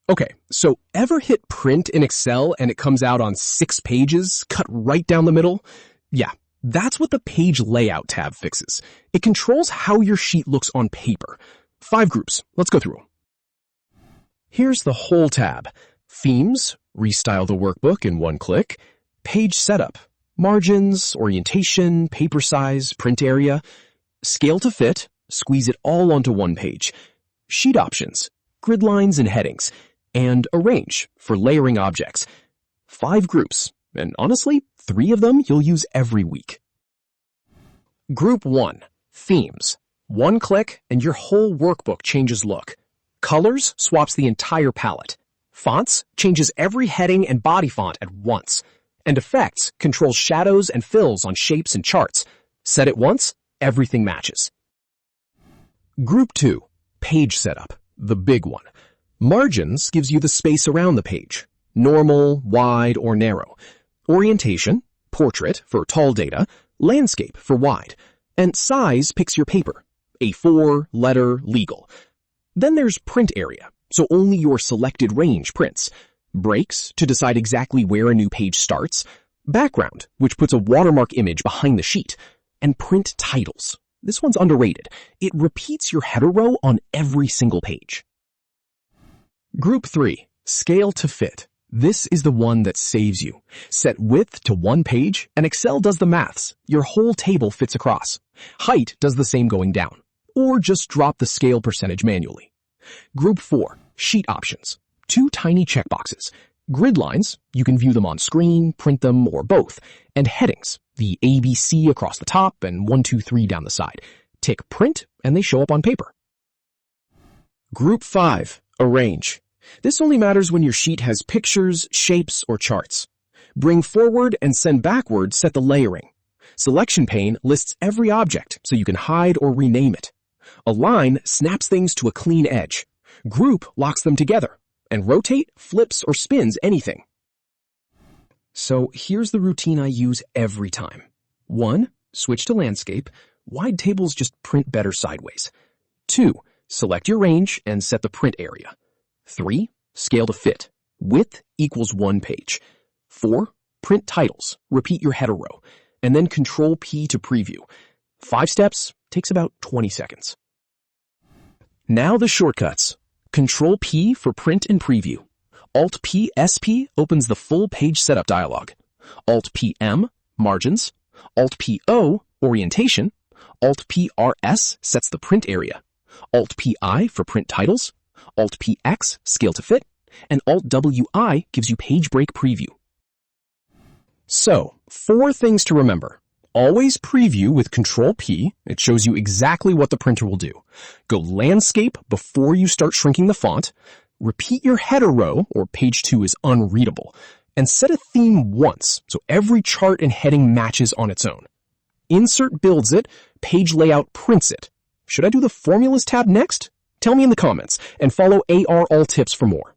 Okay, so ever hit print in Excel and it comes out on 6 pages, cut right down the middle? Yeah, that's what the Page Layout tab fixes. It controls how your sheet looks on paper. 5 groups. Let's go through them. Here's the whole tab. Themes, restyle the workbook in one click. Page setup, margins, orientation, paper size, print area. Scale to fit, squeeze it all onto one page. Sheet options, grid lines and headings. And arrange for layering objects. 5 groups, and honestly, 3 of them you'll use every week. Group 1, Themes. One click and your whole workbook changes look. Colors swaps the entire palette. Fonts changes every heading and body font at once. And Effects controls shadows and fills on shapes and charts. Set it once, everything matches. Group 2, Page Setup, the big one. Margins gives you the space around the page. Normal, wide, or narrow. Orientation, portrait for tall data, landscape for wide. And size picks your paper. A4, letter, legal. Then there's print area, so only your selected range prints. Breaks to decide exactly where a new page starts. Background, which puts a watermark image behind the sheet. And print titles. This one's underrated. It repeats your header row on every single page. Group 3, Scale to Fit. This is the one that saves you. Set width to one page, and Excel does the maths. Your whole table fits across. Height does the same going down. Or just drop the scale percentage manually. Group 4, Sheet Options. 2 tiny checkboxes. Grid lines, you can view them on screen, print them, or both. And headings, the ABC across the top and 1, 2, 3 down the side. Tick Print, and they show up on paper. Group 5, Arrange. This only matters when your sheet has pictures, shapes, or charts. Bring forward and send backward set the layering. Selection pane lists every object so you can hide or rename it. Align snaps things to a clean edge. Group locks them together. And rotate flips or spins anything. So here's the routine I use every time. 1. Switch to landscape. Wide tables just print better sideways. 2. Select your range and set the print area. 3. Scale to fit. Width equals 1 page. 4. Print titles. Repeat your header row. And then Control P to preview. 5 steps, takes about 20 seconds. Now the shortcuts. Control P for print and preview. Alt P SP opens the full page setup dialog. Alt P M, margins. Alt P O, orientation. Alt P RS sets the print area. Alt P I for print titles. Alt P X, scale to fit. And Alt W I gives you page break preview. So, 4 things to remember. Always preview with Control P. It shows you exactly what the printer will do. Go landscape before you start shrinking the font. Repeat your header row, or page 2 is unreadable. And set a theme once, so every chart and heading matches on its own. Insert builds it, page layout prints it. Should I do the formulas tab next? Tell me in the comments, and follow AR All Tips for more.